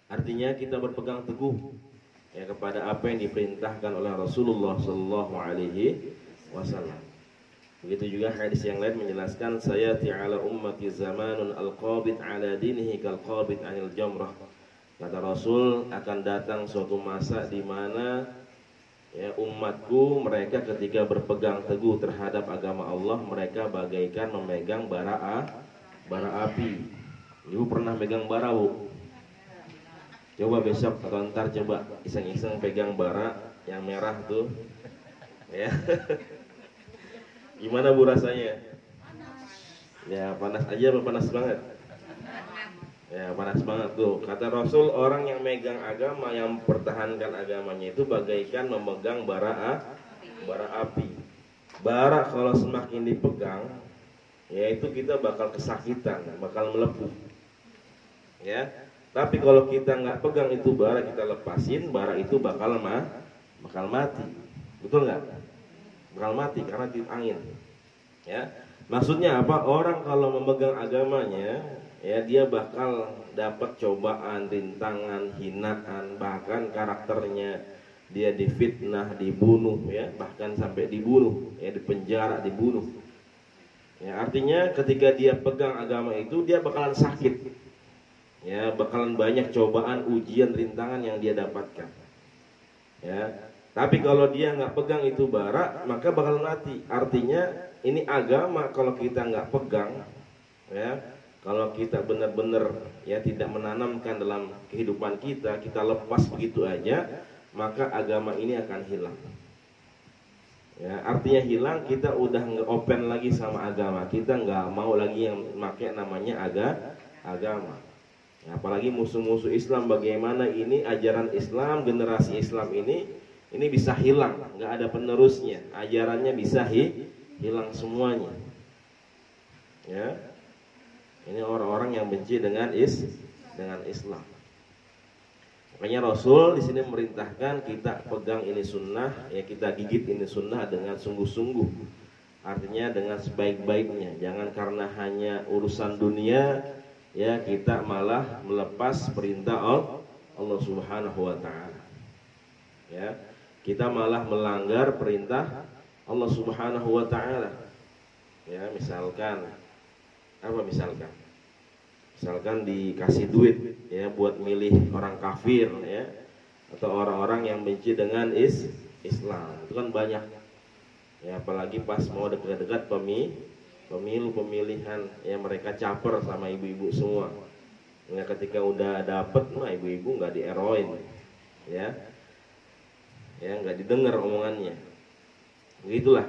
Artinya kita berpegang teguh ya kepada apa yang diperintahkan oleh Rasulullah Sallallahu Alaihi Wasallam. Begitu juga hadis yang lain menjelaskan saya ti'ala ummati zamanun al-qabid ala dinihi kal-qabid anil jamrah. Kata Rasul, akan datang suatu masa di mana ya umatku mereka ketika berpegang teguh terhadap agama Allah, mereka bagaikan memegang bara api. Ibu pernah megang bara, Bu? Coba besok atau ntar coba iseng-iseng pegang bara yang merah tuh ya. Gimana Bu rasanya? Ya panas aja apa panas banget? Ya panas banget tuh. Kata Rasul, orang yang megang agama, yang mempertahankan agamanya itu bagaikan memegang bara api. Bara kalau semakin dipegang, ya itu kita bakal kesakitan, bakal melepuh. Ya. Tapi kalau kita nggak pegang itu bara, kita lepasin, bara itu bakal mati. Betul nggak? Bakal mati karena tiup angin. Ya. Maksudnya apa? Orang kalau memegang agamanya, ya dia bakal dapat cobaan, rintangan, hinaan, bahkan karakternya dia difitnah, dibunuh, ya, bahkan sampai dibunuh, ya, dipenjara, dibunuh. Ya, artinya ketika dia pegang agama itu, dia bakalan sakit. Ya, bakalan banyak cobaan, ujian, rintangan yang dia dapatkan. Ya, tapi kalau dia nggak pegang itu bara, maka bakalan mati. Artinya ini agama kalau kita nggak pegang, ya, kalau kita benar-benar ya tidak menanamkan dalam kehidupan kita, kita lepas begitu aja, maka agama ini akan hilang. Ya, artinya hilang, kita udah nggak open lagi sama agama, kita nggak mau lagi yang pakai namanya agama. Ya, apalagi musuh-musuh Islam, bagaimana ini ajaran Islam, generasi Islam ini bisa hilang, nggak ada penerusnya, ajarannya bisa hilang semuanya. Ya, ini orang-orang yang benci dengan Islam. Makanya Rasul di sini memerintahkan kita pegang ini sunnah, ya kita gigit ini sunnah dengan sungguh-sungguh. Artinya dengan sebaik-baiknya, jangan karena hanya urusan dunia ya kita malah melepas perintah Allah Subhanahu wa taala. Ya, kita malah melanggar perintah Allah Subhanahu wa taala. Ya, misalkan apa misalkan? Misalkan dikasih duit ya buat milih orang kafir ya atau orang-orang yang benci dengan Islam. Itu kan banyak. Ya, apalagi pas mau dekat-dekat pemilihan ya mereka caper sama ibu-ibu semua. Ya, ketika udah dapet mah ibu-ibu nggak dieroin, ya nggak didengar omongannya. Begitulah.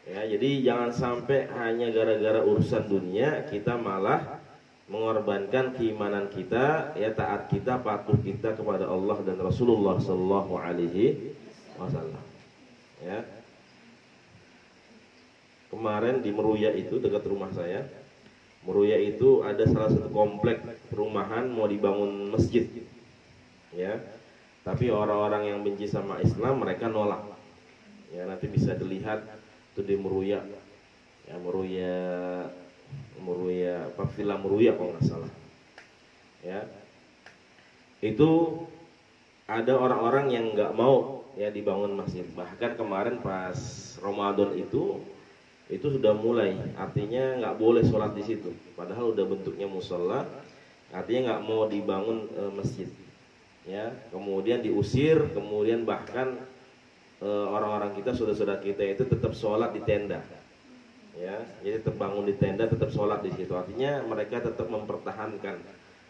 Ya, jadi jangan sampai hanya gara-gara urusan dunia kita malah mengorbankan keimanan kita, ya taat kita, patuh kita kepada Allah dan Rasulullah Sallallahu Alaihi Wasallam. Ya. Kemarin di Meruya itu dekat rumah saya, Meruya itu ada salah satu komplek perumahan mau dibangun masjid, ya. Tapi orang-orang yang benci sama Islam mereka nolak. Ya, nanti bisa dilihat itu di Meruya, ya Meruya apa Villa Meruya kalau nggak salah. Ya, itu ada orang-orang yang nggak mau ya dibangun masjid. Bahkan kemarin pas Ramadan itu sudah mulai, artinya nggak boleh sholat di situ. Padahal udah bentuknya musola, artinya nggak mau dibangun masjid. Ya, kemudian diusir, kemudian bahkan orang-orang kita, saudara-saudara kita itu tetap sholat di tenda. Ya, jadi tetap bangun di tenda, tetap sholat di situ. Artinya mereka tetap mempertahankan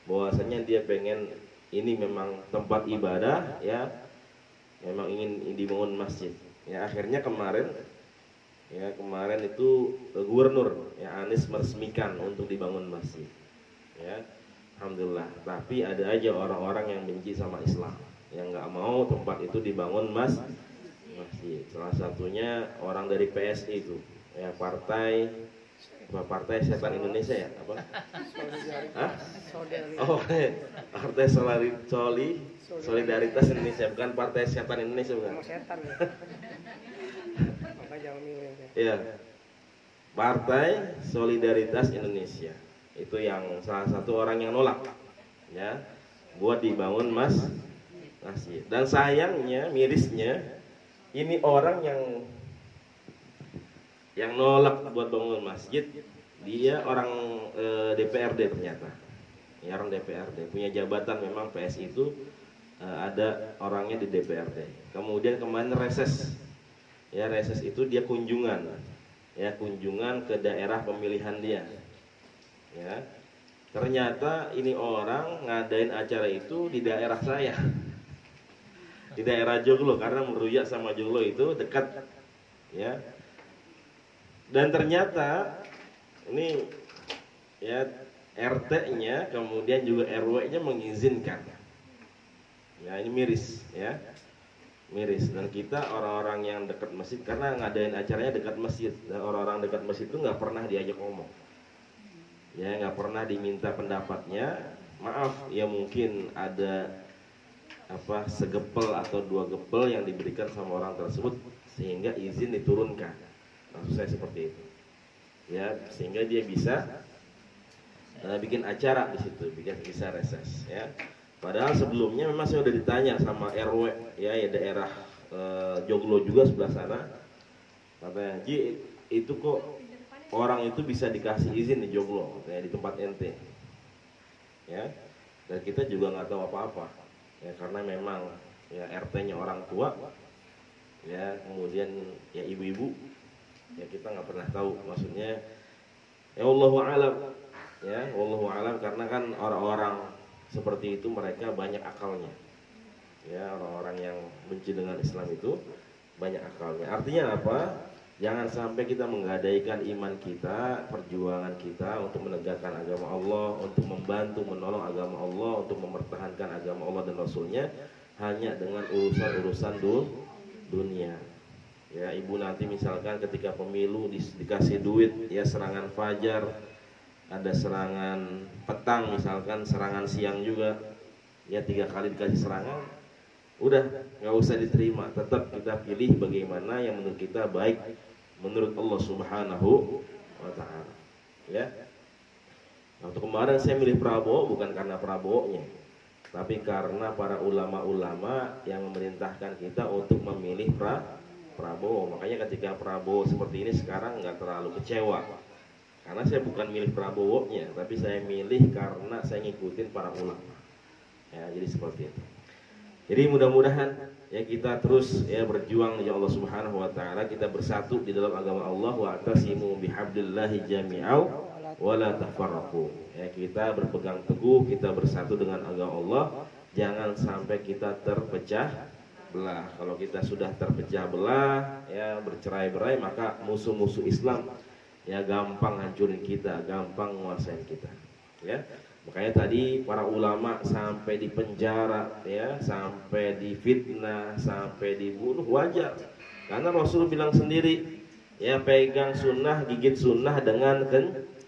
bahwasanya dia pengen ini memang tempat ibadah, ya, memang ingin dibangun masjid. Ya, akhirnya kemarin itu gubernur ya Anies meresmikan untuk dibangun masjid. Ya, alhamdulillah. Tapi ada aja orang-orang yang benci sama Islam, yang nggak mau tempat itu dibangun masjid. Salah satunya orang dari PSI itu, ya Partai Setan Indonesia ya apa? Hah? Oh, Partai Solidaritas Indonesia, bukan Partai Setan Indonesia bukan? Ya, Partai Solidaritas Indonesia itu yang salah satu orang yang nolak, ya buat dibangun masjid. Dan sayangnya, mirisnya, ini orang yang nolak buat bangun masjid, dia orang DPRD ternyata. Ya, orang DPRD punya jabatan, memang PSI itu ada orangnya di DPRD. Kemudian kemarin reses. Ya, reses itu dia kunjungan. Ya, kunjungan ke daerah pemilihan dia. Ya. Ternyata ini orang ngadain acara itu di daerah saya. Di daerah Joglo, karena Meruya sama Joglo itu dekat. Ya. Dan ternyata ini ya RT-nya kemudian juga RW-nya mengizinkan. Ya, ini miris ya. Miris. Dan kita orang-orang yang dekat masjid, karena ngadain acaranya dekat masjid, dan orang-orang dekat masjid itu nggak pernah diajak ngomong. Ya, nggak pernah diminta pendapatnya. Maaf, ya mungkin ada segepel atau 2 gepel yang diberikan sama orang tersebut sehingga izin diturunkan. Maksud saya seperti itu. Ya, sehingga dia bisa bikin acara di situ, bisa reses. Ya. Padahal sebelumnya memang saya udah ditanya sama RW ya daerah Joglo juga sebelah sana. Katanya, "Ji, itu kok orang itu bisa dikasih izin di Joglo, katanya, di tempat ente." Ya. Dan kita juga nggak tahu apa-apa. Ya, karena memang ya RT-nya orang tua. Ya, kemudian ya ibu-ibu. Ya, kita nggak pernah tahu, maksudnya ya wallahu alam. Ya, wallahu alam, karena kan orang-orang seperti itu mereka banyak akalnya. Ya, orang-orang yang benci dengan Islam itu banyak akalnya. Artinya apa? Jangan sampai kita menggadaikan iman kita, perjuangan kita untuk menegakkan agama Allah, untuk membantu menolong agama Allah, untuk mempertahankan agama Allah dan Rasulnya hanya dengan urusan-urusan dunia. Ya, ibu nanti misalkan ketika pemilu dikasih duit, ya serangan fajar, ada serangan petang misalkan, serangan siang juga, ya 3 kali dikasih serangan, udah nggak usah diterima. Tetap kita pilih bagaimana yang menurut kita baik menurut Allah Subhanahu wa Ta'ala. Ya. Nah, untuk kemarin saya milih Prabowo bukan karena Prabowo-nya, tapi karena para ulama-ulama yang memerintahkan kita untuk memilih Prabowo. Makanya ketika Prabowo seperti ini sekarang nggak terlalu kecewa. Karena saya bukan milih Prabowo-nya, tapi saya milih karena saya ngikutin para ulama. Ya, jadi seperti itu. Jadi mudah-mudahan ya kita terus ya berjuang ya Allah Subhanahu wa Ta'ala, kita bersatu di dalam agama Allah, wa atasimu bihablillahi jami'au wa la tafarraqu. Ya, kita berpegang teguh, kita bersatu dengan agama Allah, jangan sampai kita terpecah belah. Kalau kita sudah terpecah belah, ya bercerai-berai, maka musuh-musuh Islam ya gampang hancurin kita, gampang menguasain kita. Ya, makanya tadi para ulama sampai dipenjara, ya, sampai difitnah, sampai dibunuh, wajar. Karena Rasul bilang sendiri, ya pegang sunnah, gigit sunnah dengan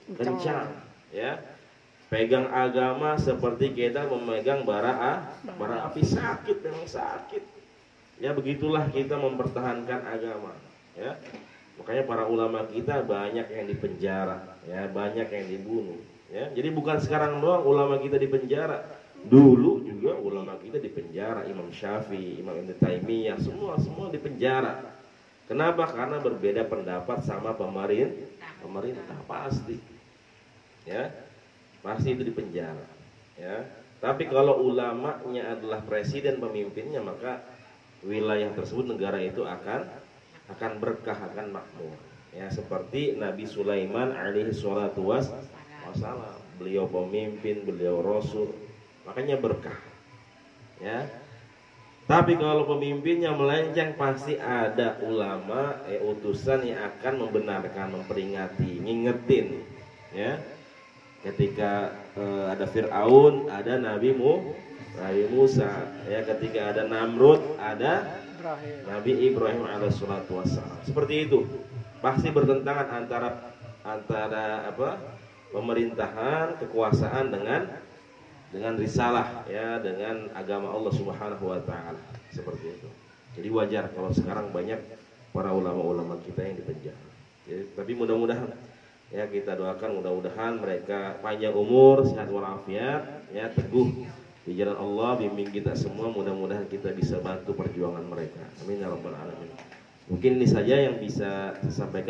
kencang. Ya, pegang agama seperti kita memegang bara api, sakit, memang sakit. Ya, begitulah kita mempertahankan agama. Ya, makanya para ulama kita banyak yang dipenjara, ya, banyak yang dibunuh. Ya, jadi bukan sekarang doang ulama kita dipenjara, dulu juga ulama kita dipenjara. Imam Syafi'i, Imam Ibnu Taimiyah, semua dipenjara. Kenapa? Karena berbeda pendapat sama pemerintah pasti. Ya, pasti itu dipenjara. Ya, tapi kalau ulamanya adalah presiden pemimpinnya, maka wilayah tersebut, negara itu akan berkah, akan makmur. Ya, seperti Nabi Sulaiman alaihi salatu wassalam, beliau pemimpin, beliau rasul, makanya berkah. Ya. Tapi kalau pemimpinnya melenceng, pasti ada ulama, utusan yang akan membenarkan, memperingati, ngingetin. Ya. Ketika ada Fir'aun, ada Nabi Musa, ya, ketika ada Namrud, ada Nabi Ibrahim alaihissalatu wassalam. Seperti itu. Pasti bertentangan antara pemerintahan, kekuasaan dengan risalah, ya, dengan agama Allah Subhanahu wa Ta'ala. Seperti itu. Jadi wajar kalau sekarang banyak para ulama-ulama kita yang dipenjara. Tapi mudah-mudahan ya kita doakan, mudah-mudahan mereka panjang umur, sehat walafiat, ya, teguh di jalan Allah, bimbing kita semua, mudah-mudahan kita bisa bantu perjuangan mereka. Amin ya rabbal alamin. Mungkin ini saja yang bisa saya sampaikan.